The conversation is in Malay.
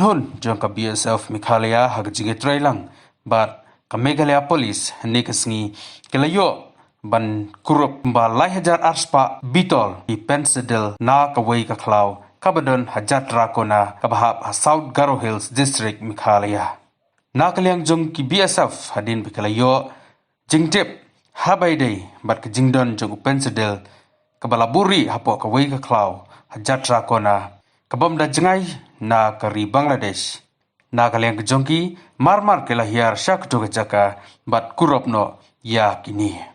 hun jong ka BSF Mikhalaya hagjige trailang but ka Meghalaya police nekasngi kelayo ban kurup ba lai hajar arspa bitol di pensedel na kawai ka klau kabadon hajat rakona kabahap South Garo Hills District Mikhalaya na kalyang jong ki BSF hadin bikalayo jingtip habai day bat ka jingdon jong pensedel kabalaburi hapo kawai ka klau hajat rakona kabam da jengai na kari Bangladesh na kalyang jongki marmar kelahiar syak jaka bat kuropno ya kini